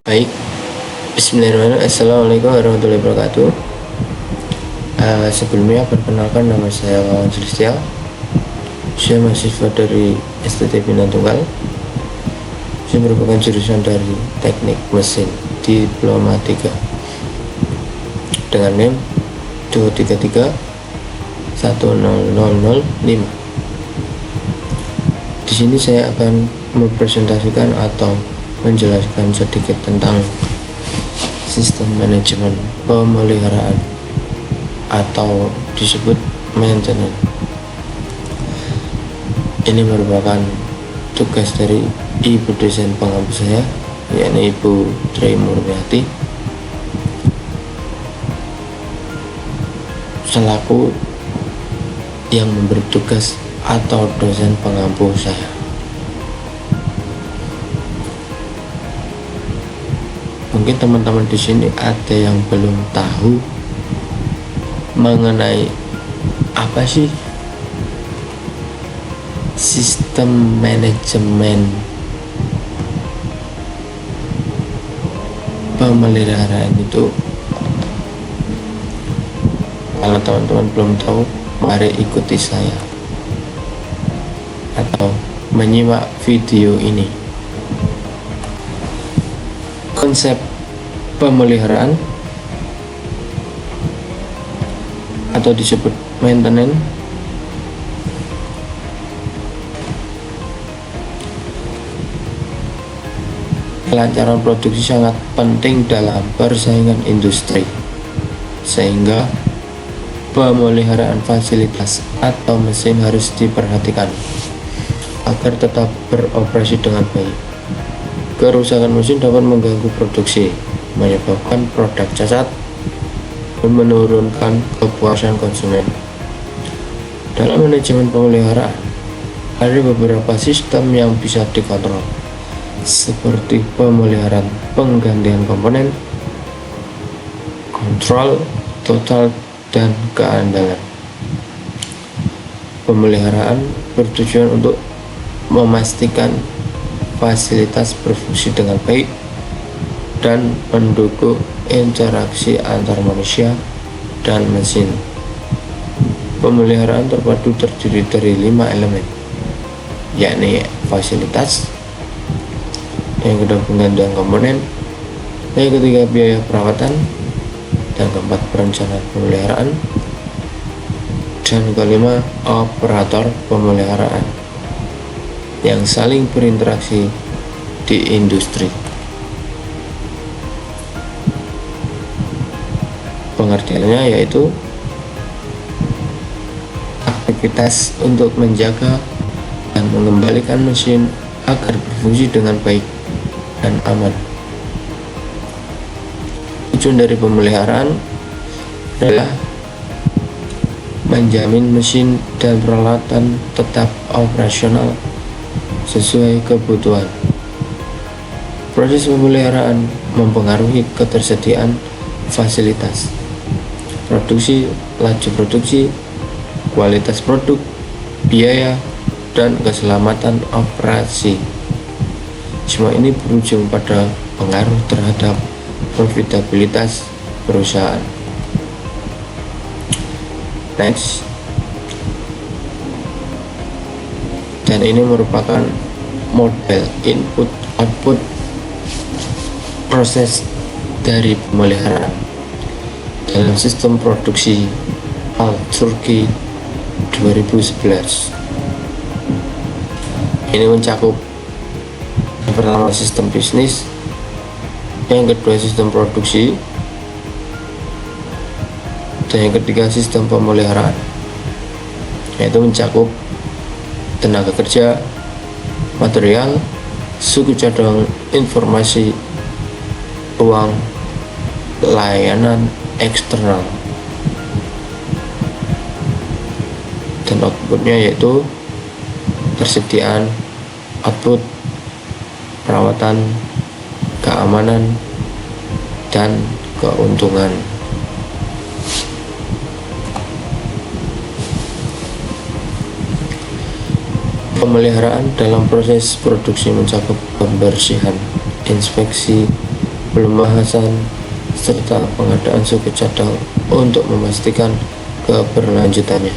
Baik, Bismillahirrahmanirrahim. Assalamualaikum warahmatullahi wabarakatuh. Sebelumnya perkenalkan, nama saya Wawan Celestial. Saya mahasiswa dari STT Bina Tunggal. Saya merupakan jurusan dari Teknik Mesin Diploma 3 dengan NIM 2331005. Di sini saya akan mempresentasikan atau menjelaskan sedikit tentang sistem manajemen pemeliharaan atau disebut maintenance. Ini merupakan tugas dari ibu dosen pengampu saya, yakni Ibu Tri Murniati, selaku yang memberi tugas atau dosen pengampu saya. Mungkin teman-teman di sini ada yang belum tahu mengenai apa sih sistem manajemen pemeliharaan itu. Kalau teman-teman belum tahu, mari ikuti saya atau menyimak video ini. Konsep pemeliharaan atau disebut maintenance kelancaran produksi sangat penting dalam persaingan industri, sehingga pemeliharaan fasilitas atau mesin harus diperhatikan agar tetap beroperasi dengan baik. Kerusakan mesin dapat mengganggu produksi, menyebabkan produk cacat, dan menurunkan kepuasan konsumen. Dalam manajemen pemeliharaan, ada beberapa sistem yang bisa dikontrol, seperti pemeliharaan penggantian komponen, kontrol total, dan keandalan. Pemeliharaan bertujuan untuk memastikan fasilitas berfungsi dengan baik dan mendukung interaksi antar manusia dan mesin. Pemeliharaan terpadu terdiri dari 5 elemen, yakni fasilitas, yang kedua penggantian komponen, yang ketiga biaya perawatan, dan keempat perencanaan pemeliharaan, dan kelima operator pemeliharaan yang saling berinteraksi di industri. Pengertiannya yaitu aktivitas untuk menjaga dan mengembalikan mesin agar berfungsi dengan baik dan aman. Tujuan dari pemeliharaan adalah menjamin mesin dan peralatan tetap operasional sesuai kebutuhan. Proses pemeliharaan mempengaruhi ketersediaan fasilitas, produksi, laju produksi, kualitas produk, biaya, dan keselamatan operasi. Semua ini berujung pada pengaruh terhadap profitabilitas perusahaan. Next. Dan ini merupakan model input output proses dari pemeliharaan dalam sistem produksi HAL Turki 2011. Ini mencakup yang pertama sistem bisnis, yang kedua sistem produksi, dan yang ketiga sistem pemeliharaan, yaitu mencakup tenaga kerja, material, suku cadang, informasi, uang, layanan eksternal, dan outputnya yaitu persediaan, output, perawatan, keamanan, dan keuntungan. Pemeliharaan dalam proses produksi mencakup pembersihan, inspeksi, pelemahan, serta pengadaan suku cadang untuk memastikan keberlanjutannya.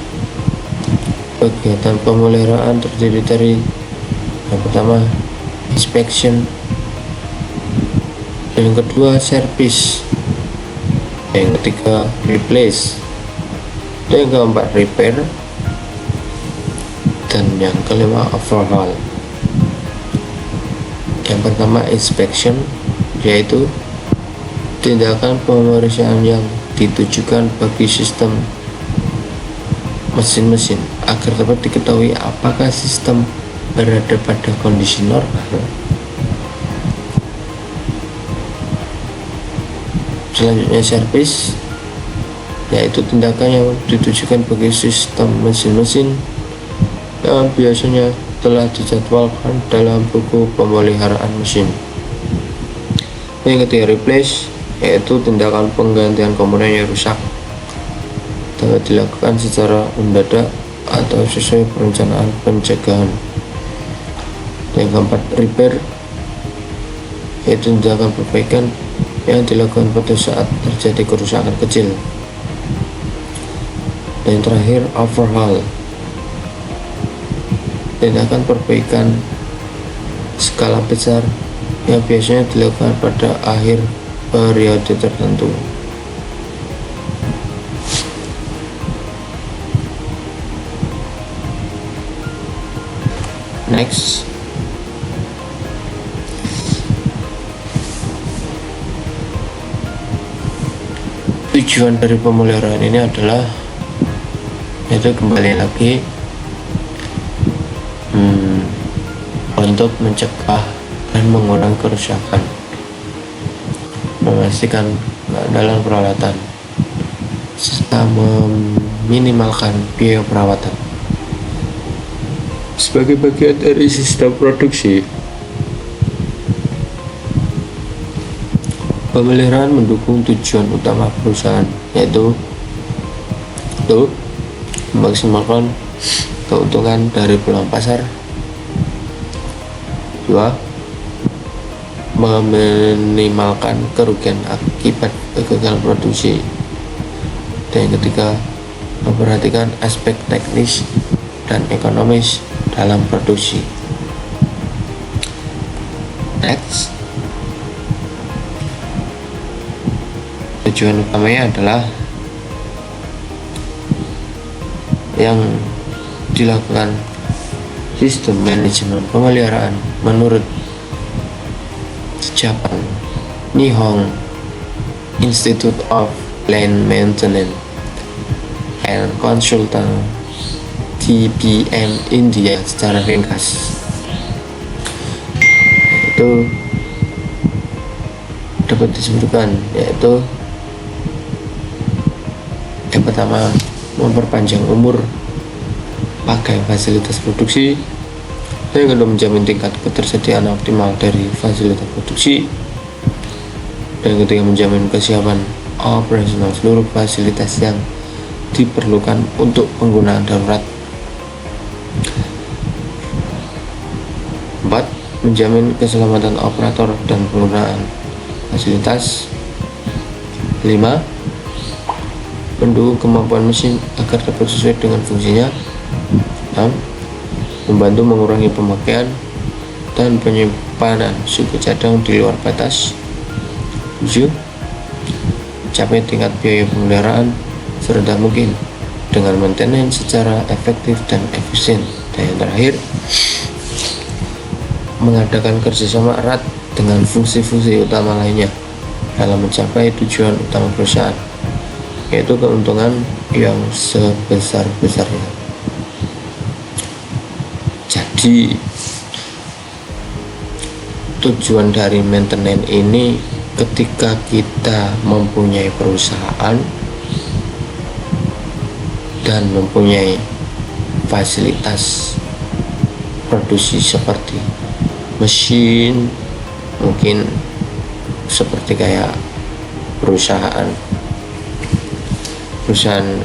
Kegiatan pemeliharaan terdiri dari yang pertama inspection, yang kedua service, yang ketiga replace, yang keempat repair, dan yang kelima overhaul. Yang pertama inspection, yaitu tindakan pemeriksaan yang ditujukan bagi sistem mesin-mesin agar dapat diketahui apakah sistem berada pada kondisi normal. Selanjutnya service, yaitu tindakan yang ditujukan bagi sistem mesin-mesin yang biasanya telah dijadwalkan dalam buku pemeliharaan mesin. Yang ketiga replace, yaitu tindakan penggantian komponen yang rusak, dapat dilakukan secara mendadak atau sesuai perencanaan pencegahan. Yang keempat repair, yaitu tindakan perbaikan yang dilakukan pada saat terjadi kerusakan kecil. Dan yang terakhir overhaul, tindakan perbaikan skala besar yang biasanya dilakukan pada akhir periode tertentu. Next, tujuan dari pemeliharaan ini adalah yaitu kembali lagi untuk mencegah dan mengurangi kerusakan, memastikan keandalan peralatan, serta meminimalkan biaya perawatan. Sebagai bagian dari sistem produksi, pemeliharaan mendukung tujuan utama perusahaan, yaitu memaksimalkan keuntungan dari peluang pasar. 2. Meminimalkan kerugian akibat kegagalan produksi. Dan yang ketiga, memperhatikan aspek teknis dan ekonomis dalam produksi. Next, tujuan utamanya adalah yang dilakukan sistem manajemen pemeliharaan menurut Japan Nihon Institute of Plant Maintenance and Consultant TPM India secara ringkas, itu dapat disebutkan yaitu yang pertama memperpanjang umur pakai fasilitas produksi, yang kedua menjamin tingkat ketersediaan optimal dari fasilitas produksi, dan yang ketiga menjamin kesiapan operasional seluruh fasilitas yang diperlukan untuk penggunaan darurat. 4. Menjamin keselamatan operator dan penggunaan fasilitas. 5. Mendukung kemampuan mesin agar dapat sesuai dengan fungsinya. 6. Membantu mengurangi pemakaian dan penyimpanan suku cadang di luar batas. 7. Capai tingkat biaya pemeliharaan serendah mungkin dengan maintenance secara efektif dan efisien. Dan yang terakhir, mengadakan kerjasama erat dengan fungsi-fungsi utama lainnya dalam mencapai tujuan utama perusahaan, yaitu keuntungan yang sebesar-besarnya. Jadi tujuan dari maintenance ini ketika kita mempunyai perusahaan dan mempunyai fasilitas produksi seperti mesin, mungkin seperti kayak perusahaan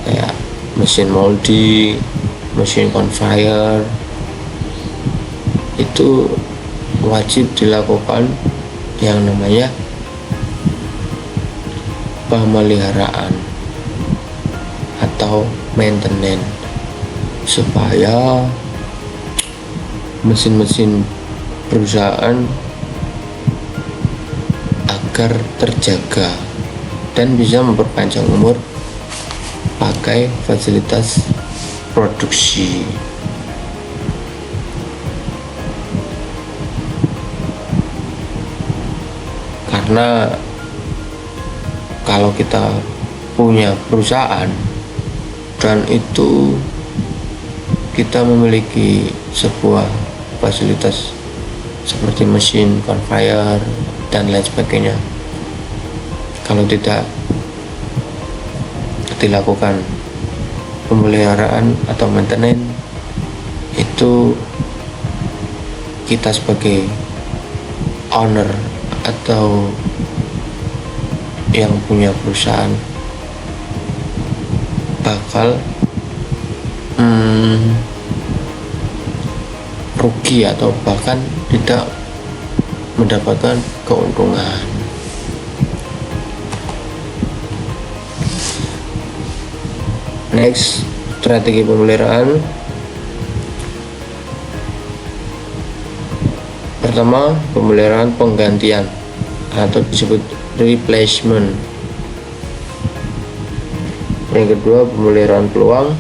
kayak mesin molding, mesin conveyor, itu wajib dilakukan yang namanya pemeliharaan atau maintenance supaya mesin-mesin perusahaan agar terjaga dan bisa memperpanjang umur pakai fasilitas produksi. Karena kalau kita punya perusahaan dan itu kita memiliki sebuah fasilitas seperti mesin, conveyor, dan lain sebagainya, kalau tidak dilakukan pemeliharaan atau maintenance, itu kita sebagai owner atau yang punya perusahaan bakal rugi atau bahkan tidak mendapatkan keuntungan. Next, strategi pemeliharaan. Pertama, pemeliharaan penggantian atau disebut replacement. Yang kedua, pemeliharaan peluang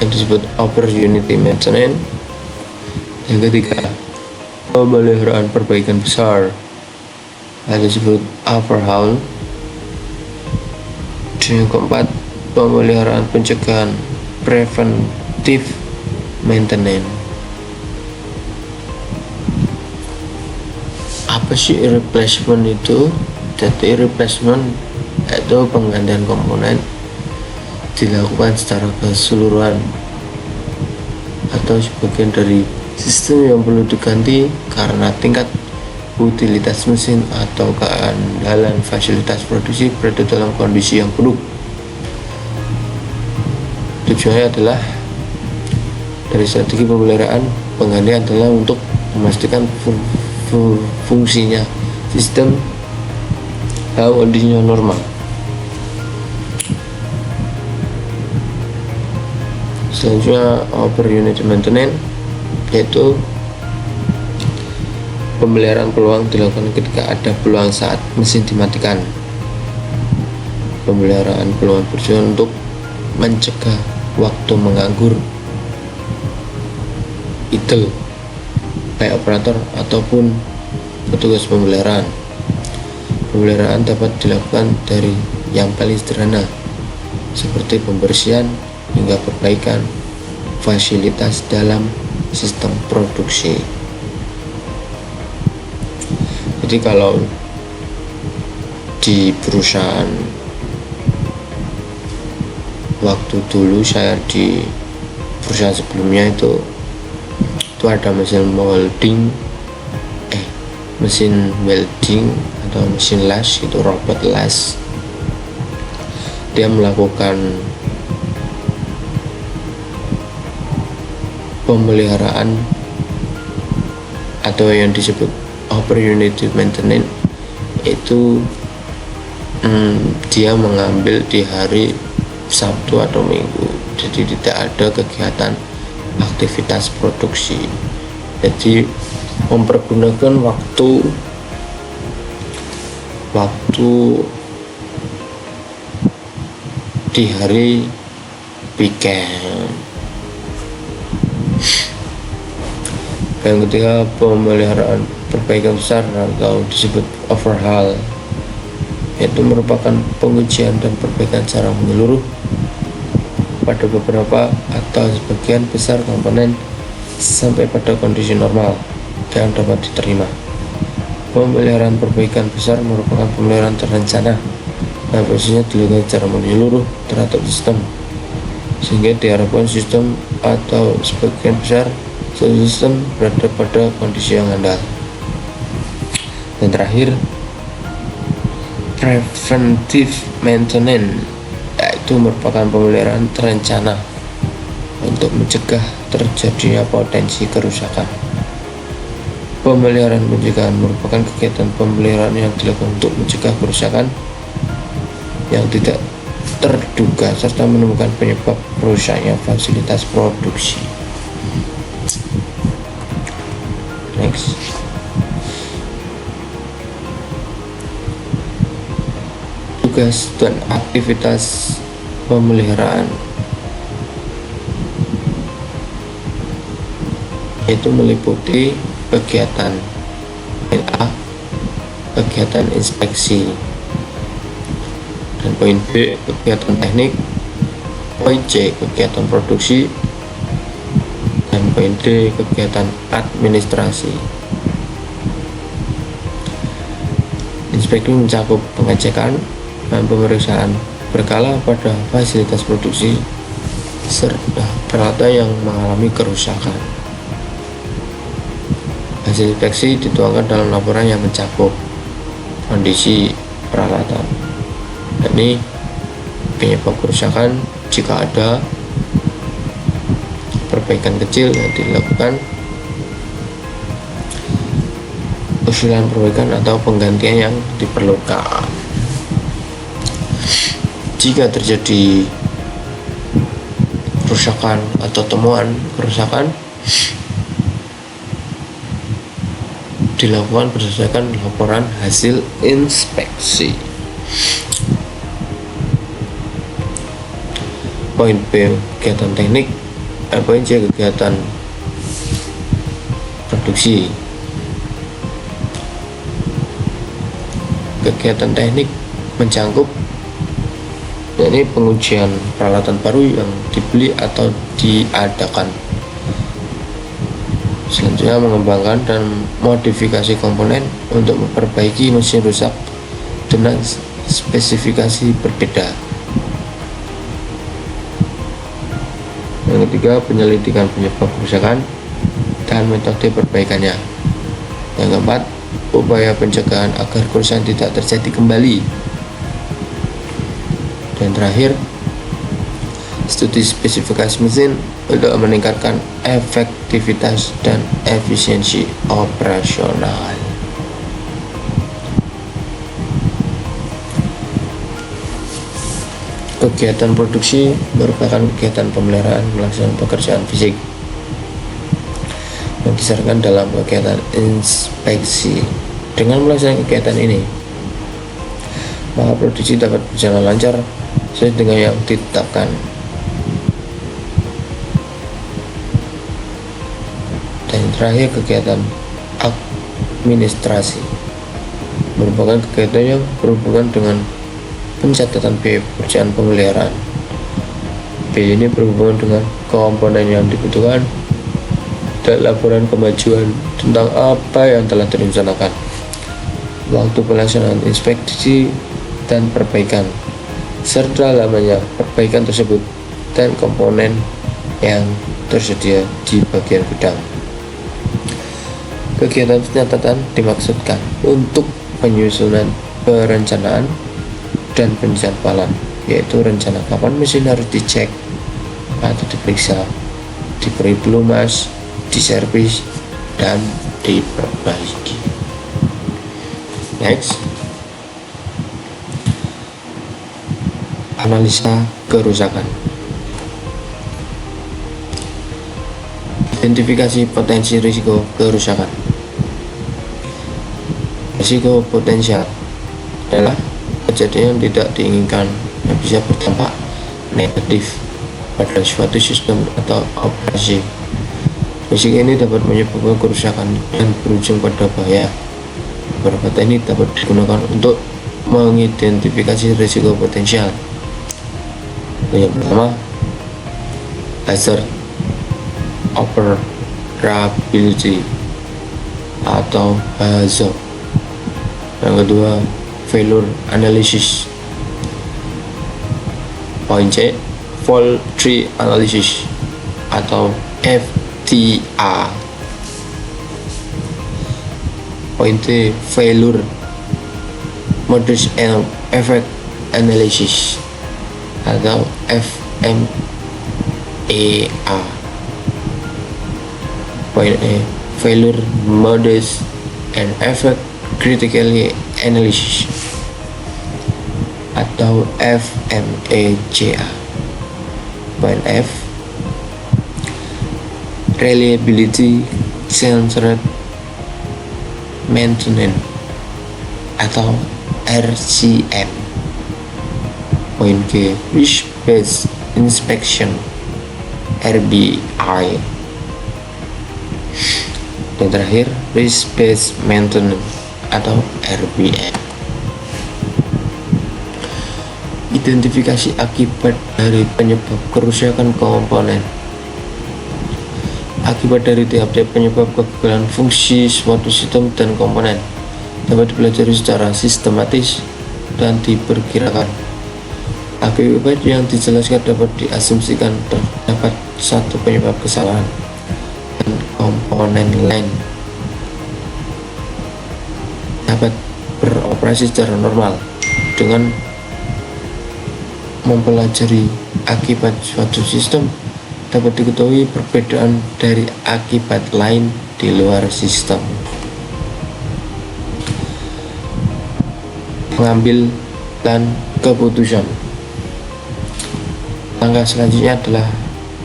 yang disebut opportunity maintenance. Yang ketiga, pemeliharaan perbaikan besar yang disebut overhaul. Dan yang keempat, pemeliharaan pencegahan preventive maintenance. Apa sih replacement itu? Jadi replacement itu penggantian komponen dilakukan secara keseluruhan atau sebagian dari sistem yang perlu diganti karena tingkat utilitas mesin atau keandalan fasilitas produksi berada dalam kondisi yang buruk. Tujuannya adalah dari strategi pemeliharaan penggantian adalah untuk memastikan fungsinya sistem dalam kondisinya normal. Selanjutnya opportunity maintenance, yaitu pemeliharaan peluang dilakukan ketika ada peluang saat mesin dimatikan. Pemeliharaan peluang bertujuan untuk mencegah waktu menganggur idle baik operator ataupun petugas pemeliharaan. Pemeliharaan dapat dilakukan dari yang paling sederhana seperti pembersihan hingga perbaikan fasilitas dalam sistem produksi. Jadi kalau di perusahaan waktu dulu saya di perusahaan sebelumnya itu ada mesin welding atau mesin las, itu robot las. Dia melakukan pemeliharaan atau yang disebut opportunity maintenance itu dia mengambil di hari Sabtu atau Minggu, jadi tidak ada kegiatan aktivitas produksi. Jadi mempergunakan waktu di hari weekend. Yang ketiga, pemeliharaan perbaikan besar atau disebut overhaul, yaitu merupakan pengujian dan perbaikan secara menyeluruh pada beberapa atau sebagian besar komponen sampai pada kondisi normal yang dapat diterima. Pemeliharaan perbaikan besar merupakan pemeliharaan terencana dan biasanya dilakukan secara menyeluruh terhadap sistem, sehingga diharapkan sistem atau sebagian besar sistem berada pada kondisi yang andal. Dan terakhir, preventive maintenance, yaitu merupakan pemeliharaan terencana untuk mencegah terjadinya potensi kerusakan. Pemeliharaan pencegahan merupakan kegiatan pemeliharaan yang dilakukan untuk mencegah kerusakan yang tidak terduga serta menemukan penyebab rusaknya fasilitas produksi. Next. Tugas dan aktivitas pemeliharaan itu meliputi kegiatan A, kegiatan inspeksi, dan poin B, kegiatan teknik, poin C, kegiatan produksi, dan poin D, kegiatan administrasi. Inspeksi mencakup pengecekan dan pemeriksaan berkala pada fasilitas produksi serta peralatan yang mengalami kerusakan. Hasil inspeksi dituangkan dalam laporan yang mencakup kondisi peralatan, yakni penyebab kerusakan jika ada, perbaikan kecil yang dilakukan, usulan perbaikan atau penggantian yang diperlukan. Jika terjadi kerusakan atau temuan kerusakan, dilakukan berdasarkan laporan hasil inspeksi. Poin B, kegiatan teknik. Poin C, kegiatan produksi. Kegiatan teknik mencakup yakni pengujian peralatan baru yang dibeli atau diadakan. Selanjutnya mengembangkan dan modifikasi komponen untuk memperbaiki mesin rusak dengan spesifikasi berbeda. Yang ketiga, penyelidikan penyebab kerusakan dan metode perbaikannya. Yang keempat, upaya pencegahan agar kerusakan tidak terjadi kembali. Dan terakhir, studi spesifikasi mesin untuk meningkatkan efektivitas dan efisiensi operasional. Kegiatan produksi merupakan kegiatan pemeliharaan melaksanakan pekerjaan fisik yang disarankan dalam kegiatan inspeksi. Dengan melaksanakan kegiatan ini, maka produksi dapat berjalan lancar sesuai dengan yang ditetapkan. Dan terakhir, kegiatan administrasi merupakan kegiatan yang berhubungan dengan pencatatan biaya pekerjaan pemeliharaan. Biaya ini berhubungan dengan komponen yang dibutuhkan dan laporan kemajuan tentang apa yang telah direncanakan, waktu pelaksanaan inspeksi dan perbaikan, serta lamanya perbaikan tersebut dan komponen yang tersedia di bagian gudang. Kegiatan pencatatan dimaksudkan untuk penyusunan perencanaan dan penjadwalan, yaitu rencana kapan mesin harus dicek atau diperiksa, diberi pelumas, diservis, dan diperbaiki. Next, analisa kerusakan. Identifikasi potensi risiko kerusakan. Risiko potensial adalah kejadian yang tidak diinginkan yang bisa berdampak negatif pada suatu sistem atau operasi. Risiko ini dapat menyebabkan kerusakan dan berujung pada bahaya. Beberapa teknik dapat digunakan untuk mengidentifikasi risiko potensial. Yang pertama, hazard operability atau HAZOP. Yang kedua, failure analysis. Poin C, fault tree analysis atau FTA. Poin D, failure modus and effect analysis atau FMEA. Poin E, failure modes, and effect critically analysis atau FMEGA. Poin F, reliability centered maintenance atau RCM. Poin G, risk based inspection RBI. Dan terakhir, risk based maintenance atau RBM. Identifikasi akibat dari penyebab kerusakan komponen. Akibat dari tiap-tiap penyebab kegagalan fungsi suatu sistem dan komponen dapat dipelajari secara sistematis dan diperkirakan. Akibat yang dijelaskan dapat diasumsikan terdapat satu penyebab kesalahan dan komponen lain dapat beroperasi secara normal. Dengan mempelajari akibat suatu sistem dapat diketahui perbedaan dari akibat lain di luar sistem. Mengambil dan keputusan. Langkah selanjutnya adalah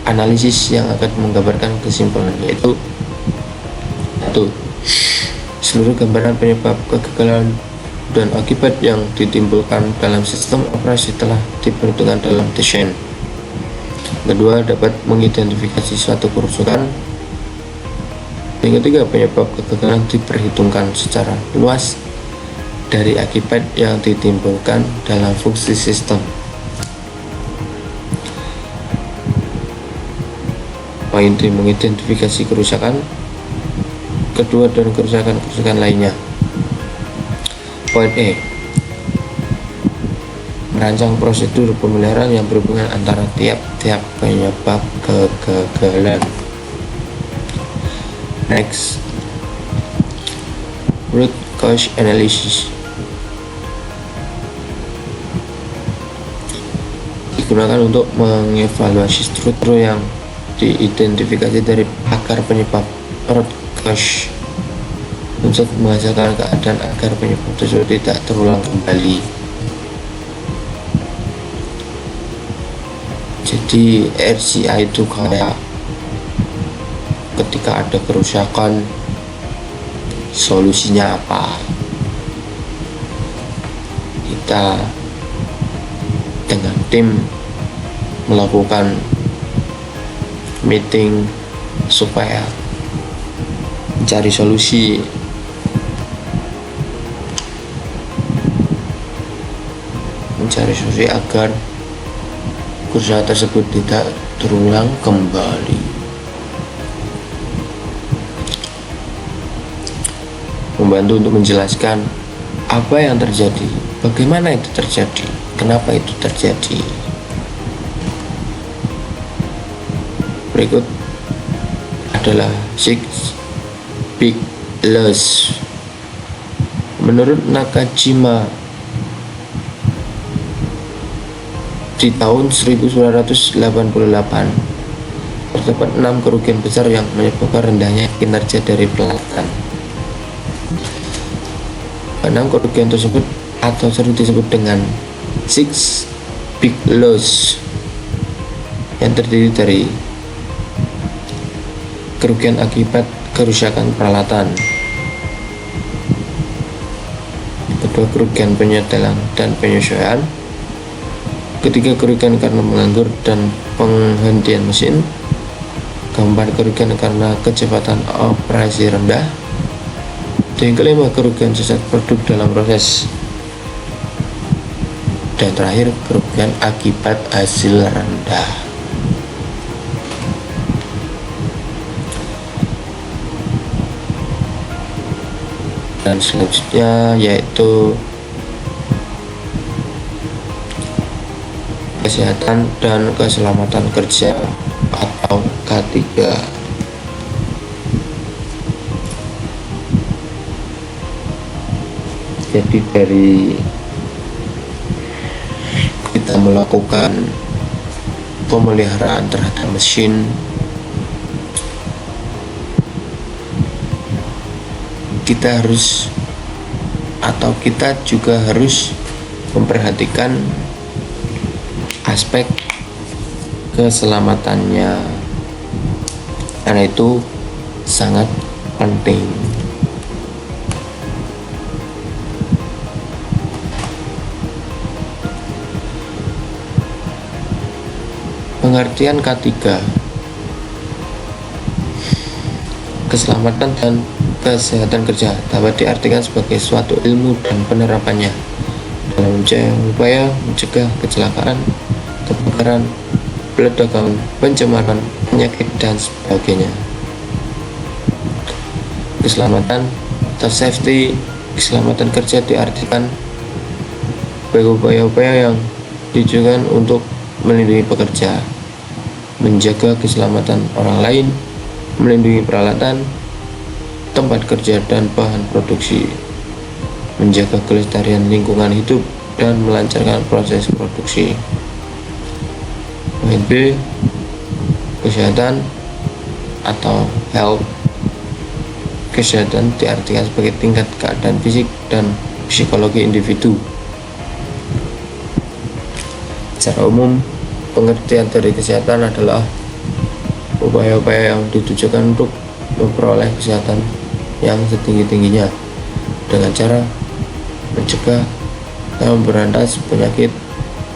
analisis yang akan menggambarkan kesimpulan, yaitu 1. Seluruh gambaran penyebab kegagalan dan akibat yang ditimbulkan dalam sistem operasi telah diperhitungkan dalam desain. Kedua, dapat mengidentifikasi suatu kerusakan. Yang ketiga, penyebab kegagalan diperhitungkan secara luas dari akibat yang ditimbulkan dalam fungsi sistem. Poin D, mengidentifikasi kerusakan kedua dan kerusakan lainnya. Poin E, merancang prosedur pemeliharaan yang berhubungan antara tiap-tiap penyebab kegagalan. Next, root cause analysis. Digunakan untuk mengevaluasi struktur yang diidentifikasi dari akar penyebab root cause untuk menghasilkan keadaan agar penyebab tersebut tidak terulang kembali. Jadi RCI itu kayak ketika ada kerusakan, solusinya apa? Kita dengan tim melakukan meeting supaya mencari solusi agar kerusakan tersebut tidak terulang kembali. Membantu untuk menjelaskan apa yang terjadi, bagaimana itu terjadi, kenapa itu terjadi. Berikut adalah 6 big loss. Menurut Nakajima, di tahun 1988 terdapat 6 kerugian besar yang menyebabkan rendahnya kinerja dari peralatan. 6 kerugian tersebut atau sering disebut dengan 6 big loss yang terdiri dari kerugian akibat kerusakan peralatan, kedua kerugian penyetelan dan penyesuaian, ketiga kerugian karena menganggur dan penghentian mesin, keempat kerugian karena kecepatan operasi rendah, dan yang kelima kerugian sisa produk dalam proses, dan terakhir kerugian akibat hasil rendah. Dan selanjutnya yaitu kesehatan dan keselamatan kerja atau K3. Jadi dari kita melakukan pemeliharaan terhadap mesin, kita juga harus memperhatikan aspek keselamatannya, karena itu sangat penting. Pengertian K3, keselamatan dan kesehatan kerja dapat diartikan sebagai suatu ilmu dan penerapannya dalam upaya mencegah kecelakaan, kebakaran, peledakan, pencemaran, penyakit, dan sebagainya. Keselamatan atau safety, keselamatan kerja diartikan sebagai upaya-upaya yang ditujukan untuk melindungi pekerja, menjaga keselamatan orang lain, melindungi peralatan, tempat kerja dan bahan produksi, menjaga kelestarian lingkungan hidup, dan melancarkan proses produksi. Poin B, kesehatan atau health. Kesehatan diartikan sebagai tingkat keadaan fisik dan psikologi individu. Secara umum, pengertian dari kesehatan adalah upaya-upaya yang ditujukan untuk memperoleh kesehatan yang setinggi-tingginya dengan cara mencegah dan memberantas penyakit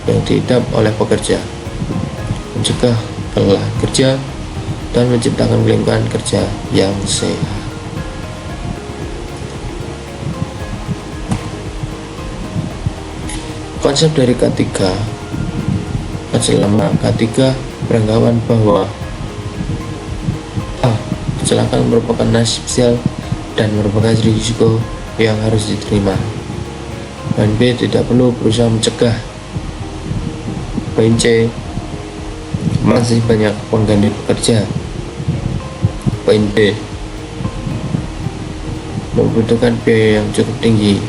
yang diidap oleh pekerja, mencegah kelelahan kerja, dan menciptakan lingkungan kerja yang sehat. Konsep dari K3 selama K3 beranggapan bahwa A. Kecelakaan merupakan nasib spesial dan merupakan risiko yang harus diterima. Poin B. Tidak perlu berusaha mencegah. Poin C. Masih banyak pengganti pekerja. Poin D. Membutuhkan biaya yang cukup tinggi.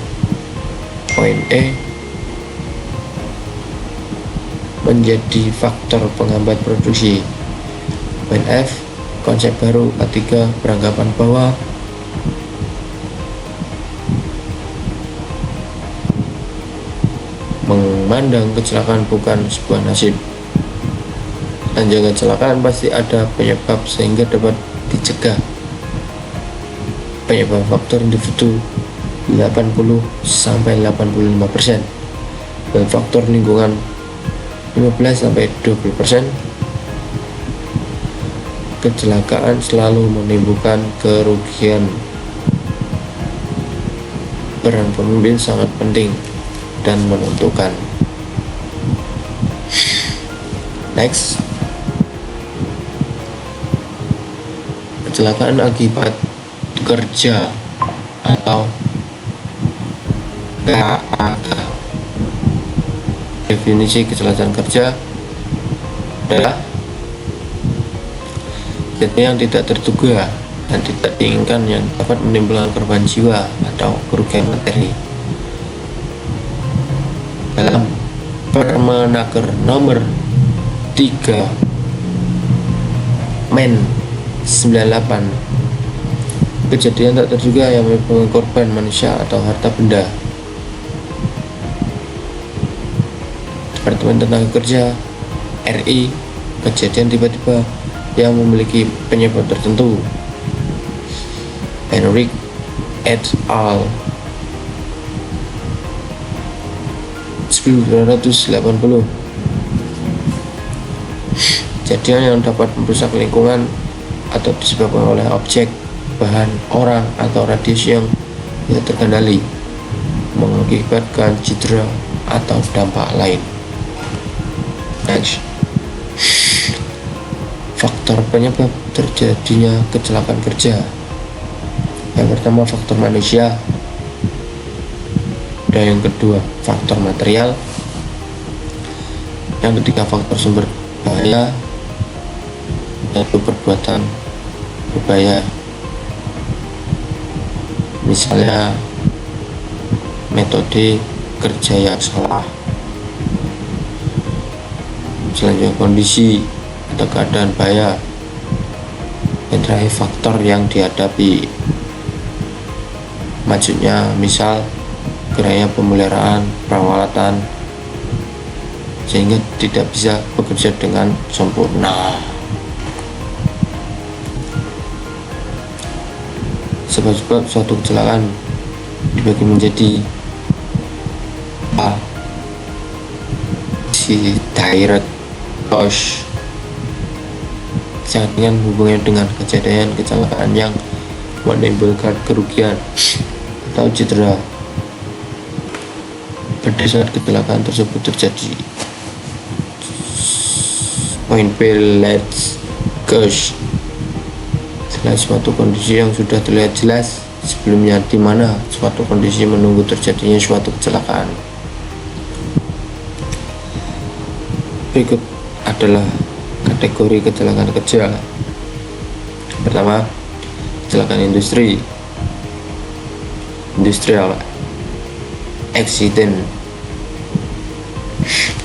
Poin E. Menjadi faktor penghambat produksi. Poin F, konsep baru K3 beranggapan bahwa memandang kecelakaan bukan sebuah nasib. Anjing kecelakaan pasti ada penyebab sehingga dapat dicegah. Penyebab faktor individu 80-85%, dan faktor lingkungan 15-20%. Kecelakaan selalu menimbulkan kerugian. Peran pemimpin sangat penting dan menentukan. Next, kecelakaan akibat kerja atau KAK. Definisi kecelakaan kerja adalah kejadian yang tidak terduga dan tidak diinginkan yang dapat menimbulkan korban jiwa atau kerugian materi. Dalam Permenaker nomor 3 Men 98, kejadian tak terduga yang menimbulkan korban manusia atau harta benda. Departemen Tenaga Kerja RI, kejadian tiba-tiba yang memiliki penyebab tertentu. Henrik et al. 1980, kejadian yang dapat merusak lingkungan atau disebabkan oleh objek, bahan, orang, atau radiasi yang tidak terkendali, mengakibatkan cedera atau dampak lain. Next, faktor penyebab terjadinya kecelakaan kerja. Yang pertama, faktor manusia, dan yang kedua, faktor material. Yang ketiga, faktor sumber bahaya, yaitu perbuatan berbahaya, misalnya metode kerja yang salah. Selanjutnya, kondisi atau keadaan bahaya. Yang terakhir, faktor yang dihadapi. maksudnya misal kiranya pemeliharaan perawatan sehingga tidak bisa bekerja dengan sempurna. Sebab-sebab suatu kecelakaan dibagi menjadi A. Si direct cause, dengan hubungannya dengan kejadian kecelakaan yang menimbulkan kerugian atau cedera pada saat kecelakaan tersebut terjadi. Point B. Let's cause, selain suatu kondisi yang sudah terlihat jelas sebelumnya, di mana suatu kondisi menunggu terjadinya suatu kecelakaan. Berikut adalah kategori kecelakaan kerja. Pertama, kecelakaan industrial accident,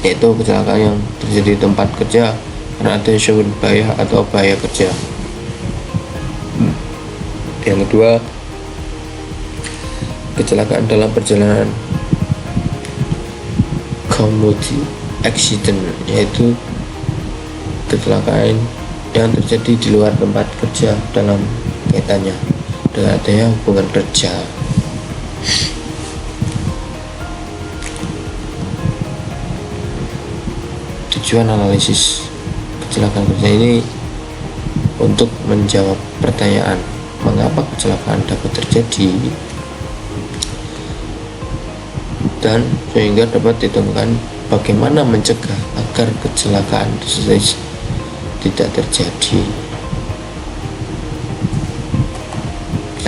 yaitu kecelakaan yang terjadi di tempat kerja karena ada sumber bahaya atau bahaya kerja. Yang kedua, kecelakaan dalam perjalanan commuting accident, yaitu kecelakaan yang terjadi di luar tempat kerja dalam kaitannya dengan adanya hubungan kerja. Tujuan analisis kecelakaan kerja ini untuk menjawab pertanyaan mengapa kecelakaan dapat terjadi dan sehingga dapat ditemukan bagaimana mencegah agar kecelakaan tersebut tidak terjadi.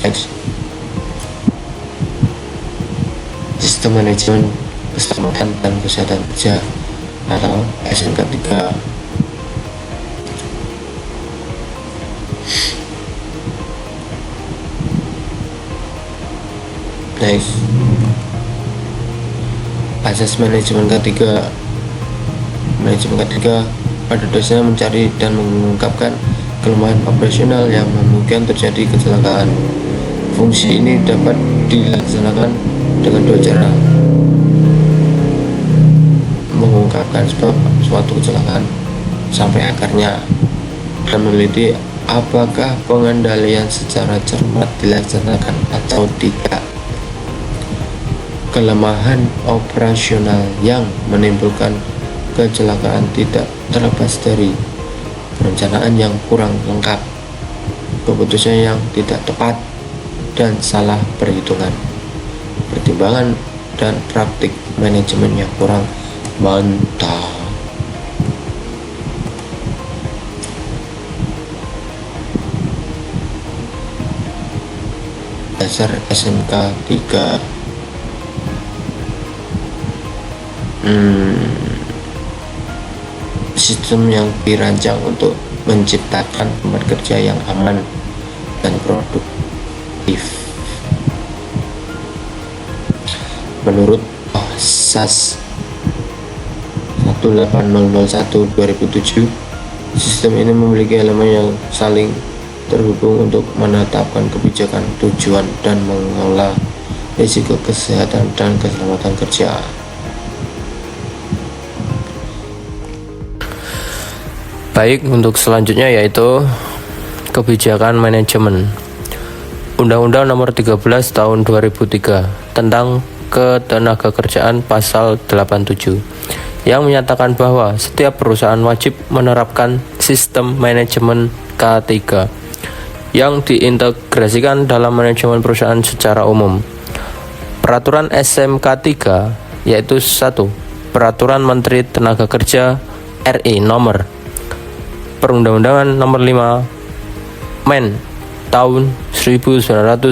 Next. Sistem Manajemen Keselamatan dan Kesehatan Kerja atau SMK 3. Next. Asas manajemen ketiga. Manajemen ketiga pada dasarnya mencari dan mengungkapkan kelemahan operasional yang memungkinkan terjadi kecelakaan. Fungsi ini dapat dilaksanakan dengan dua cara: mengungkapkan sebab suatu kecelakaan sampai akarnya dan meneliti apakah pengendalian secara cermat dilaksanakan atau tidak. Kelemahan operasional yang menimbulkan kecelakaan tidak terlepas dari perencanaan yang kurang lengkap, keputusan yang tidak tepat, dan salah perhitungan, pertimbangan, dan praktik manajemen yang kurang mantap. Dasar SMK 3. Sistem yang dirancang untuk menciptakan tempat kerja yang aman dan produktif. Menurut SAS 18001/2007, sistem ini memiliki elemen yang saling terhubung untuk menetapkan kebijakan, tujuan, dan mengelola risiko kesehatan dan keselamatan kerja. Baik, untuk selanjutnya yaitu kebijakan manajemen. Undang-Undang Nomor 13 Tahun 2003 tentang Ketenagakerjaan Pasal 87 yang menyatakan bahwa setiap perusahaan wajib menerapkan sistem manajemen K3 yang diintegrasikan dalam manajemen perusahaan secara umum. Peraturan SMK 3 yaitu 1. Peraturan Menteri Tenaga Kerja RI Nomor Perundang-undangan Nomor 5 Men tahun 1996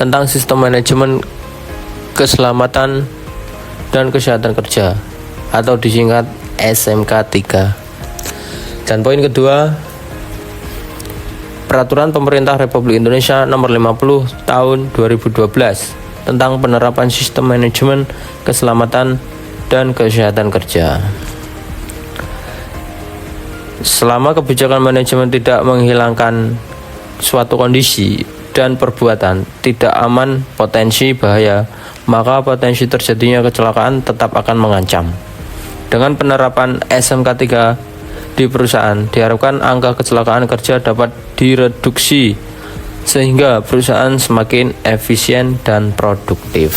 tentang sistem manajemen keselamatan dan kesehatan kerja atau disingkat SMK 3. Dan poin kedua, Peraturan Pemerintah Republik Indonesia Nomor 50 Tahun 2012 tentang penerapan sistem manajemen keselamatan dan kesehatan kerja. Selama kebijakan manajemen tidak menghilangkan suatu kondisi dan perbuatan tidak aman potensi bahaya, maka potensi terjadinya kecelakaan tetap akan mengancam. Dengan penerapan SMK 3 di perusahaan, diharapkan angka kecelakaan kerja dapat direduksi sehingga perusahaan semakin efisien dan produktif.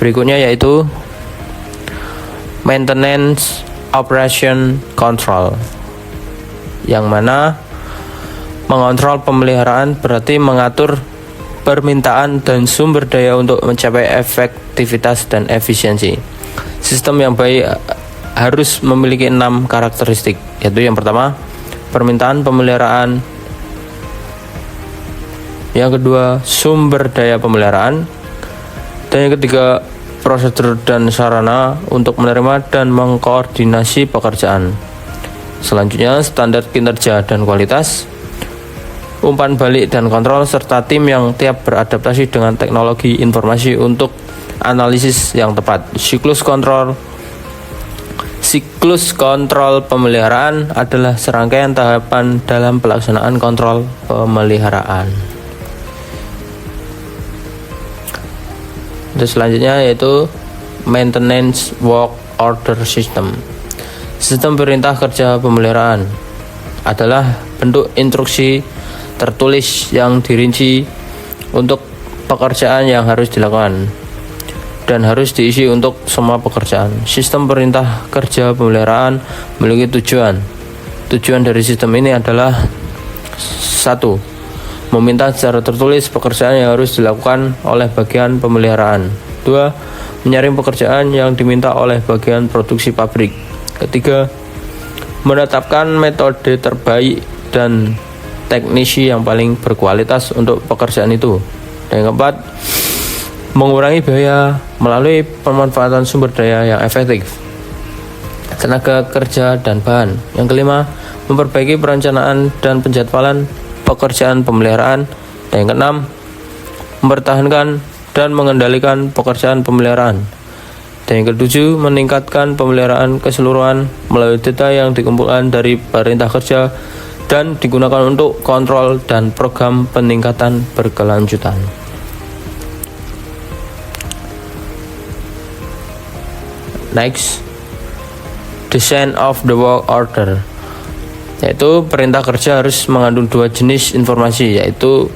Berikutnya yaitu Maintenance Operation Control, yang mana mengontrol pemeliharaan berarti mengatur permintaan dan sumber daya untuk mencapai efektivitas dan efisiensi. Sistem yang baik harus memiliki 6 karakteristik, yaitu yang pertama, permintaan pemeliharaan, yang kedua, sumber daya pemeliharaan, dan yang ketiga, prosedur dan sarana untuk menerima dan mengkoordinasi pekerjaan. Selanjutnya, standar kinerja dan kualitas, umpan balik dan kontrol, serta tim yang tiap beradaptasi dengan teknologi informasi untuk analisis yang tepat. Siklus kontrol pemeliharaan adalah serangkaian tahapan dalam pelaksanaan kontrol pemeliharaan. Terus selanjutnya yaitu Maintenance Work Order System. Sistem perintah kerja pemeliharaan adalah bentuk instruksi tertulis yang dirinci untuk pekerjaan yang harus dilakukan dan harus diisi untuk semua pekerjaan. Sistem perintah kerja pemeliharaan memiliki tujuan. Tujuan dari sistem ini adalah 1. Meminta secara tertulis pekerjaan yang harus dilakukan oleh bagian pemeliharaan. 2. Menyaring pekerjaan yang diminta oleh bagian produksi pabrik. Ketiga, menetapkan metode terbaik dan teknisi yang paling berkualitas untuk pekerjaan itu. Dan yang keempat, mengurangi biaya melalui pemanfaatan sumber daya yang efektif, tenaga kerja dan bahan. Yang kelima, memperbaiki perencanaan dan penjadwalan pekerjaan pemeliharaan. Dan yang keenam, mempertahankan dan mengendalikan pekerjaan pemeliharaan. Dan yang ketujuh, meningkatkan pemeliharaan keseluruhan melalui data yang dikumpulkan dari perintah kerja dan digunakan untuk kontrol dan program peningkatan berkelanjutan. Next, design of the work order, yaitu perintah kerja harus mengandung 2 jenis informasi, yaitu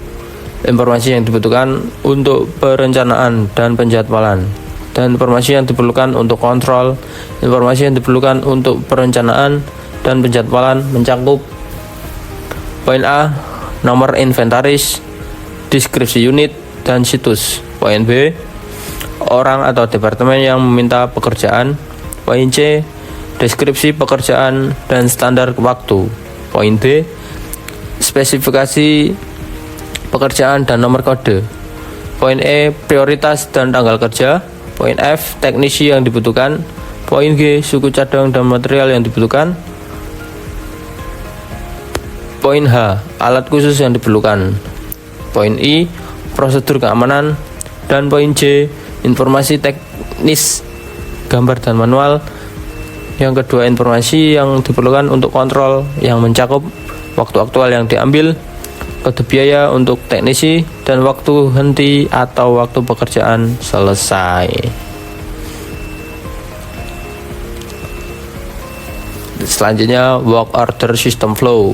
informasi yang dibutuhkan untuk perencanaan dan penjadwalan, dan informasi yang diperlukan untuk kontrol. Informasi yang diperlukan untuk perencanaan dan penjadwalan mencakup poin A, nomor inventaris, deskripsi unit dan situs. Poin B, orang atau departemen yang meminta pekerjaan. Poin C, deskripsi pekerjaan dan standar waktu. Poin D, spesifikasi pekerjaan dan nomor kode. Poin E, prioritas dan tanggal kerja. Poin F, teknisi yang dibutuhkan. Poin G, suku cadang dan material yang dibutuhkan. Poin H, alat khusus yang diperlukan. Poin I, prosedur keamanan. Dan poin J, informasi teknis, gambar dan manual. Yang kedua, informasi yang diperlukan untuk kontrol yang mencakup waktu aktual yang diambil, kode biaya untuk teknisi, dan waktu henti atau waktu pekerjaan selesai. Selanjutnya, work order system flow.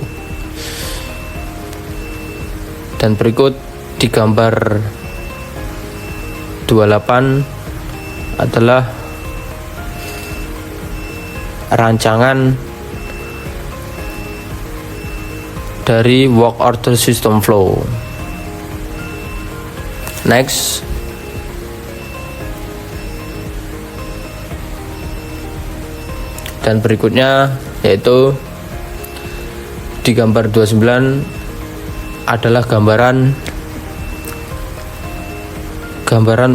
Dan berikut di gambar 28 adalah rancangan dari work order system flow. Next, dan berikutnya yaitu di gambar 29 adalah gambaran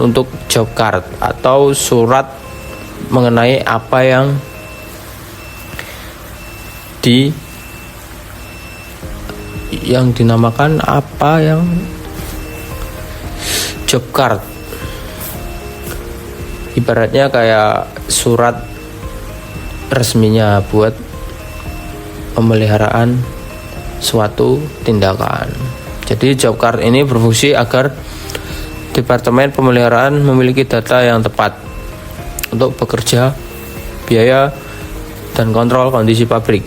untuk job card atau surat mengenai apa yang dinamakan job card. Ibaratnya kayak surat resminya buat pemeliharaan suatu tindakan. Jadi job card ini berfungsi agar Departemen Pemeliharaan memiliki data yang tepat untuk bekerja, biaya, dan kontrol kondisi pabrik.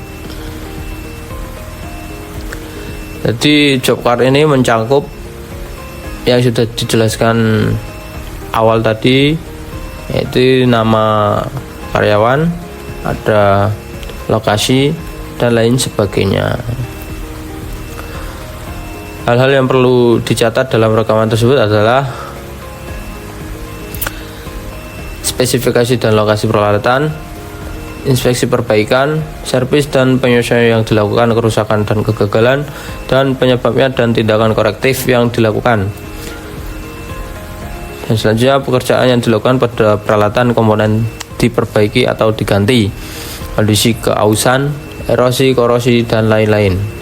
Jadi job card ini mencakup yang sudah dijelaskan awal tadi, yaitu nama karyawan, ada lokasi, dan lain sebagainya. Hal-hal yang perlu dicatat dalam rekaman tersebut adalah spesifikasi dan lokasi peralatan, inspeksi perbaikan, servis dan penyelesaian yang dilakukan, kerusakan dan kegagalan, dan penyebabnya dan tindakan korektif yang dilakukan. Dan selanjutnya pekerjaan yang dilakukan pada peralatan komponen diperbaiki atau diganti, kondisi keausan, erosi, korosi, dan lain-lain.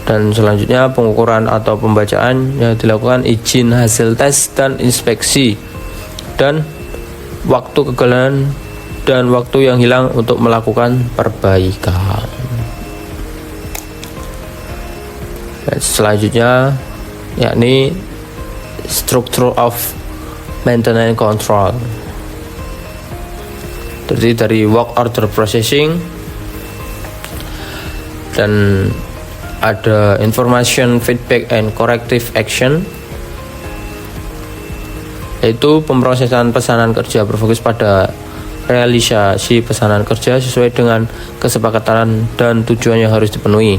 Dan selanjutnya pengukuran atau pembacaan yang dilakukan, izin hasil tes dan inspeksi, dan waktu kegagalan dan waktu yang hilang untuk melakukan perbaikan. Dan selanjutnya yakni structure of maintenance control, terdiri dari work order processing, dan ada information feedback and corrective action, yaitu pemrosesan pesanan kerja berfokus pada realisasi pesanan kerja sesuai dengan kesepakatan dan tujuan yang harus dipenuhi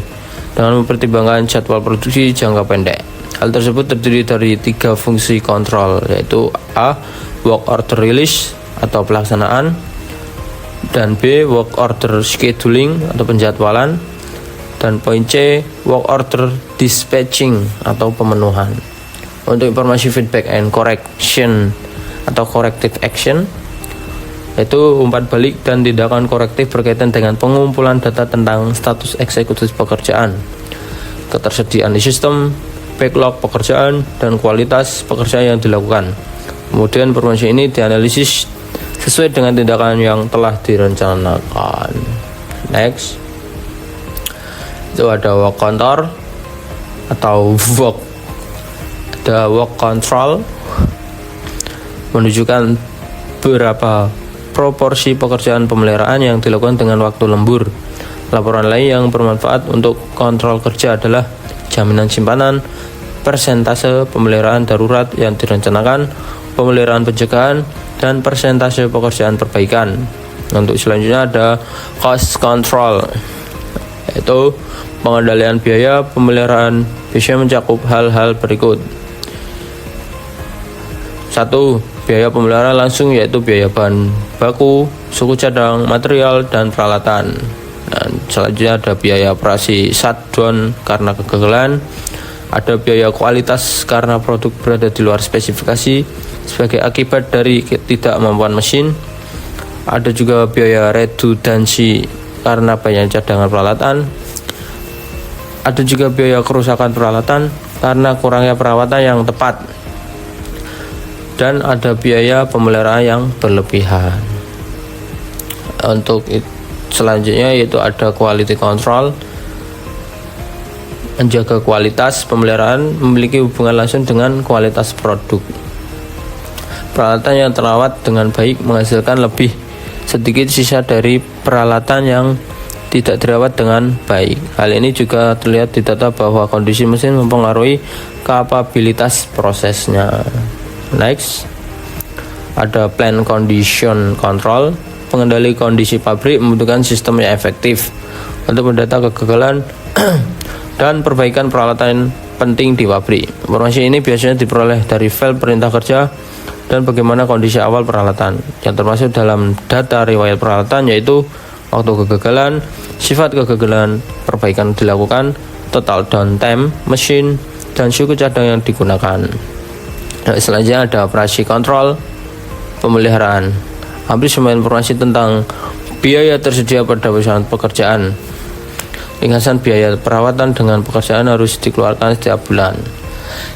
dengan mempertimbangkan jadwal produksi jangka pendek. Hal tersebut terdiri dari 3 fungsi kontrol, yaitu A. Work order release atau pelaksanaan, dan B. Work order scheduling atau penjadwalan, dan poin C. Work order dispatching atau pemenuhan. Untuk informasi feedback and correction atau corrective action, yaitu umpan balik dan tindakan korektif berkaitan dengan pengumpulan data tentang status eksekusi pekerjaan, ketersediaan di sistem, backlog pekerjaan, dan kualitas pekerjaan yang dilakukan. Kemudian informasi ini dianalisis sesuai dengan tindakan yang telah direncanakan. Next, itu ada work control atau work control, menunjukkan berapa proporsi pekerjaan pemeliharaan yang dilakukan dengan waktu lembur. Laporan lain yang bermanfaat untuk kontrol kerja adalah jaminan simpanan, persentase pemeliharaan darurat yang direncanakan, pemeliharaan pencegahan, dan persentase pekerjaan perbaikan. Untuk selanjutnya ada cost control, yaitu pengendalian biaya pemeliharaan biasanya mencakup hal-hal berikut. 1. Biaya pemeliharaan langsung, yaitu biaya bahan baku, suku cadang, material, dan peralatan. Dan selanjutnya ada biaya operasi shutdown karena kegagalan, ada biaya kualitas karena produk berada di luar spesifikasi sebagai akibat dari ketidakmampuan mesin, ada juga biaya redundansi karena banyak cadangan peralatan, ada juga biaya kerusakan peralatan karena kurangnya perawatan yang tepat, dan ada biaya pemeliharaan yang berlebihan. Untuk selanjutnya yaitu ada quality control, menjaga kualitas pemeliharaan memiliki hubungan langsung dengan kualitas produk. Peralatan yang terawat dengan baik menghasilkan lebih sedikit sisa dari peralatan yang tidak dirawat dengan baik. Hal ini juga terlihat di data bahwa kondisi mesin mempengaruhi kapabilitas prosesnya. Next, ada plant condition control. Pengendali kondisi pabrik membutuhkan sistem yang efektif untuk mendata kegagalan dan perbaikan peralatan penting di pabrik. Informasi ini biasanya diperoleh dari file perintah kerja dan bagaimana kondisi awal peralatan, yang termasuk dalam data riwayat peralatan, yaitu waktu kegagalan, sifat kegagalan, perbaikan dilakukan, total downtime mesin, dan suku cadang yang digunakan. Selanjutnya ada operasi kontrol pemeliharaan. Hampir semua informasi tentang biaya tersedia pada perusahaan pekerjaan. Ringkasan biaya perawatan dengan pekerjaan harus dikeluarkan setiap bulan.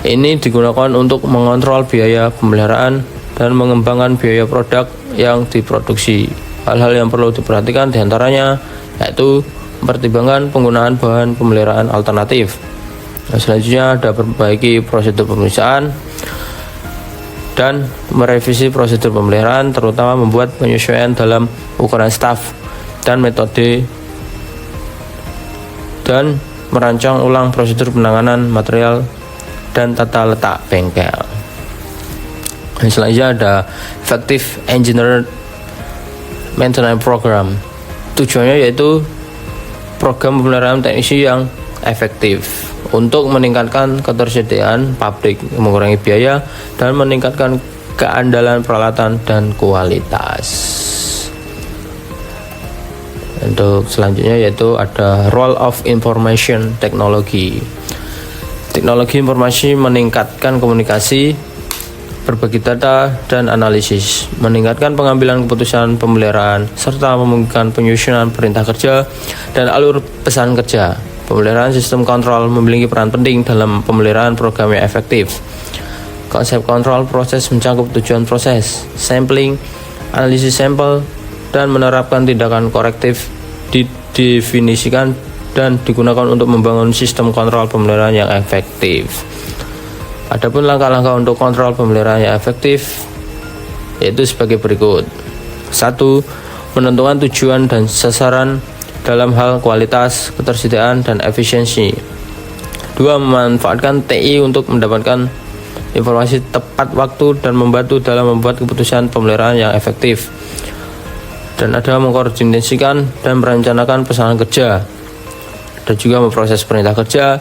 Ini digunakan untuk mengontrol biaya pemeliharaan dan mengembangkan biaya produk yang diproduksi. Hal-hal yang perlu diperhatikan diantaranya yaitu mempertimbangkan penggunaan bahan pemeliharaan alternatif. Nah, selanjutnya ada perbaiki prosedur pemeriksaan dan merevisi prosedur pemeliharaan, terutama membuat penyesuaian dalam ukuran staf dan metode, dan merancang ulang prosedur penanganan material dan tata letak bengkel. Dan selanjutnya ada Effective Engineered Maintenance Program. Tujuannya yaitu program pemeliharaan teknisi yang efektif untuk meningkatkan ketersediaan pabrik, mengurangi biaya, dan meningkatkan keandalan peralatan dan kualitas. Untuk selanjutnya yaitu ada Role of Information Technology. Teknologi informasi meningkatkan komunikasi, berbagi data, dan analisis, meningkatkan pengambilan keputusan pemeliharaan, serta memungkinkan penyusunan perintah kerja dan alur pesan kerja. Pemeliharaan sistem kontrol memiliki peran penting dalam pemeliharaan program yang efektif. Konsep kontrol proses mencakup tujuan proses, sampling, analisis sampel, dan menerapkan tindakan korektif didefinisikan dan digunakan untuk membangun sistem kontrol pemeliharaan yang efektif. Adapun langkah-langkah untuk kontrol pemeliharaan yang efektif yaitu sebagai berikut. 1. Menentukan tujuan dan sasaran dalam hal kualitas, ketersediaan, dan efisiensi. 2. Memanfaatkan TI untuk mendapatkan informasi tepat waktu dan membantu dalam membuat keputusan pemeliharaan yang efektif. Dan ada mengkoordinasikan dan merencanakan pesanan kerja, dan juga memproses perintah kerja,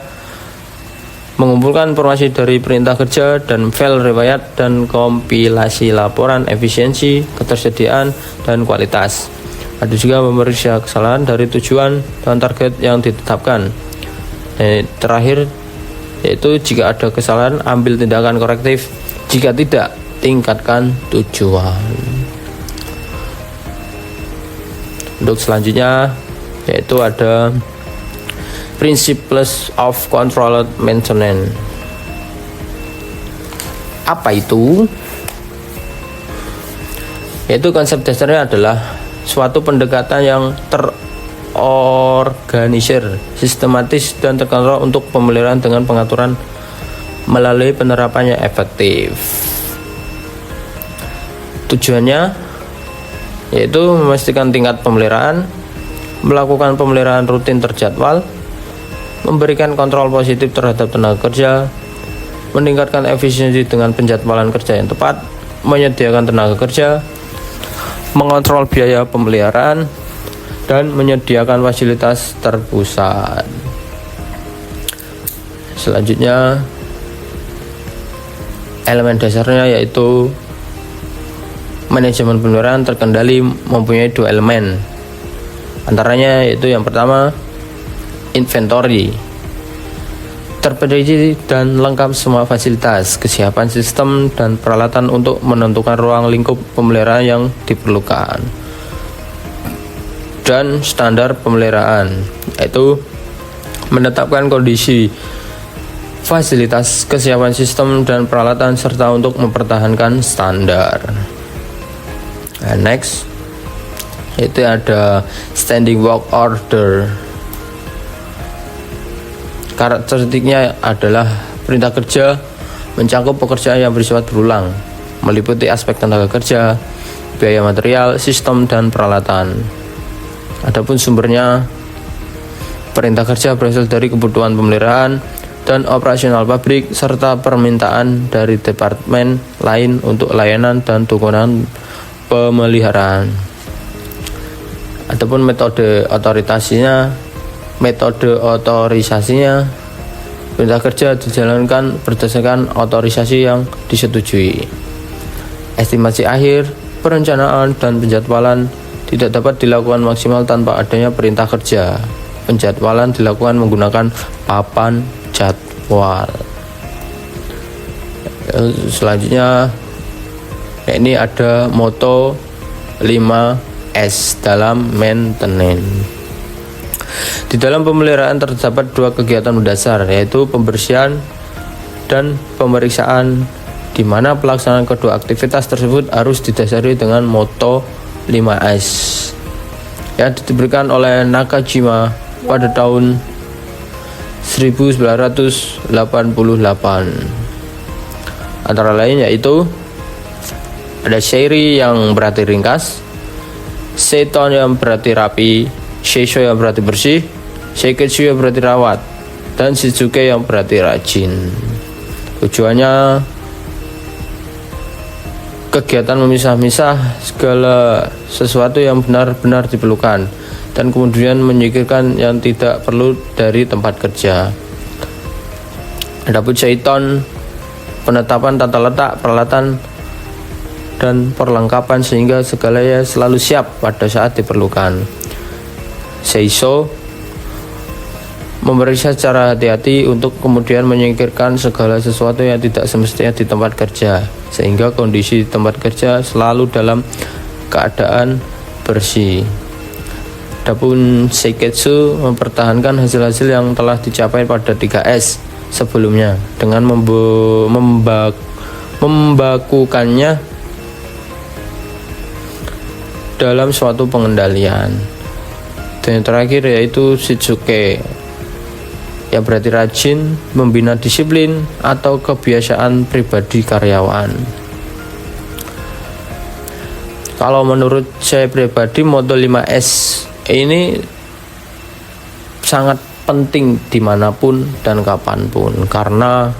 mengumpulkan informasi dari perintah kerja dan file riwayat, dan kompilasi laporan efisiensi, ketersediaan, dan kualitas. Ada juga memeriksa kesalahan dari tujuan dan target yang ditetapkan. Dan terakhir yaitu jika ada kesalahan, ambil tindakan korektif. Jika tidak, tingkatkan tujuan. Untuk selanjutnya yaitu ada Principles of Controlled Maintenance. Apa itu? Yaitu konsep dasarnya adalah suatu pendekatan yang terorganisir, sistematis, dan terkontrol untuk pemeliharaan dengan pengaturan melalui penerapannya efektif. Tujuannya yaitu memastikan tingkat pemeliharaan, melakukan pemeliharaan rutin terjadwal, memberikan kontrol positif terhadap tenaga kerja, meningkatkan efisiensi dengan penjadwalan kerja yang tepat, menyediakan tenaga kerja, mengontrol biaya pemeliharaan, dan menyediakan fasilitas terpusat. Selanjutnya, elemen dasarnya yaitu manajemen pemeliharaan terkendali mempunyai 2 elemen. Antaranya yaitu yang pertama, inventory, terperinci dan lengkap semua fasilitas, kesiapan sistem, dan peralatan untuk menentukan ruang lingkup pemeliharaan yang diperlukan. Dan standar pemeliharaan, yaitu menetapkan kondisi, fasilitas, kesiapan sistem, dan peralatan, serta untuk mempertahankan standar. And next, itu ada standing work order. Karakteristiknya adalah perintah kerja mencakup pekerjaan yang bersifat berulang, meliputi aspek tenaga kerja, biaya material, sistem, dan peralatan. Adapun sumbernya, perintah kerja berasal dari kebutuhan pemeliharaan dan operasional pabrik, serta permintaan dari departemen lain untuk layanan dan dukungan pemeliharaan. Adapun metode otorisasinya, perintah kerja dijalankan berdasarkan otorisasi yang disetujui. Estimasi akhir, perencanaan, dan penjadwalan tidak dapat dilakukan maksimal tanpa adanya perintah kerja. Penjadwalan dilakukan menggunakan papan jadwal. Selanjutnya, ini ada moto 5S dalam maintenance. Di dalam pemeliharaan terdapat 2 kegiatan mendasar, yaitu pembersihan dan pemeriksaan, di mana pelaksanaan kedua aktivitas tersebut harus didasari dengan moto 5S yang diberikan oleh Nakajima pada tahun 1988. Antara lain yaitu ada Seiri yang berarti ringkas, Seiton yang berarti rapi, Seisho yang berarti bersih, Seiketsu yang berarti rawat, dan Shizuke yang berarti rajin. Tujuannya kegiatan memisah-misah segala sesuatu yang benar-benar diperlukan dan kemudian menyingkirkan yang tidak perlu dari tempat kerja. Adapun Seiton, penetapan tata letak, peralatan, dan perlengkapan sehingga segalanya selalu siap pada saat diperlukan. Seisho, memeriksa secara hati-hati untuk kemudian menyingkirkan segala sesuatu yang tidak semestinya di tempat kerja sehingga kondisi di tempat kerja selalu dalam keadaan bersih. Adapun Seiketsu, mempertahankan hasil-hasil yang telah dicapai pada 3S sebelumnya dengan membakukannya dalam suatu pengendalian. Dan yang terakhir yaitu Shizuke, yang berarti rajin, membina disiplin atau kebiasaan pribadi karyawan. Kalau menurut saya pribadi, moto 5S ini sangat penting dimanapun dan kapanpun, karena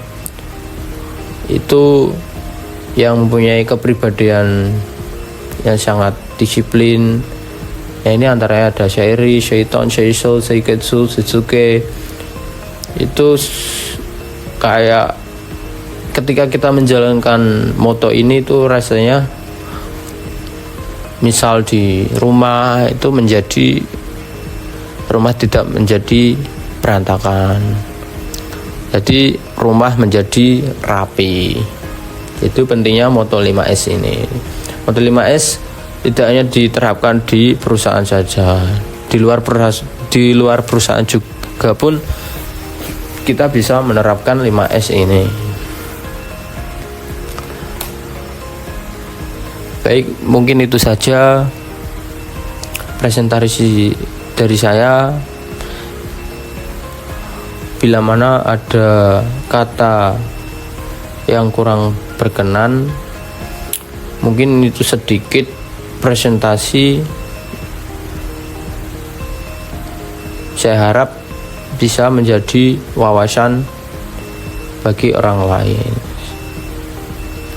itu yang mempunyai kepribadian yang sangat disiplin. Ya, ini antaranya ada Seiri, Seiton, Seisho, Seiketsu, Shizuke. Itu kayak ketika kita menjalankan moto ini tuh rasanya, misal di rumah itu rumah tidak menjadi berantakan, jadi rumah menjadi rapi. Itu pentingnya moto 5S ini. Moto 5S tidak hanya diterapkan di perusahaan saja, di luar perusahaan juga pun kita bisa menerapkan 5S ini. Baik, mungkin itu saja presentasi dari saya. Bila mana ada kata yang kurang berkenan, mungkin itu sedikit presentasi, saya harap bisa menjadi wawasan bagi orang lain.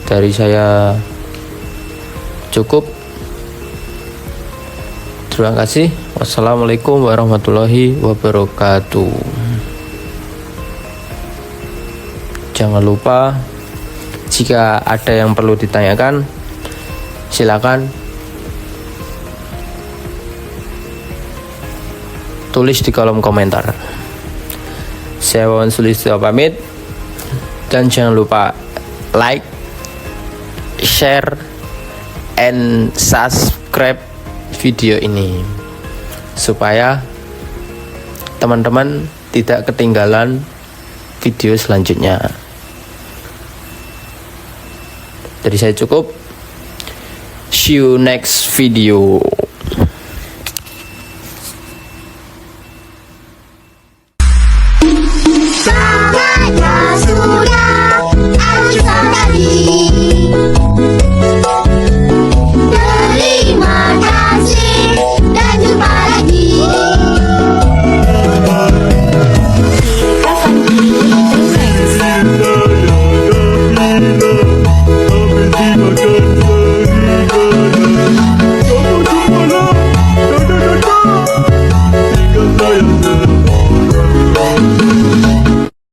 Dari saya cukup. Terima kasih. Wassalamualaikum warahmatullahi wabarakatuh. Jangan lupa, jika ada yang perlu ditanyakan, silakan tulis di kolom komentar. Saya Wawan Sulistyo pamit, dan jangan lupa like, share, and subscribe video ini supaya teman-teman tidak ketinggalan video selanjutnya. Dari saya cukup. See you next video. Semuanya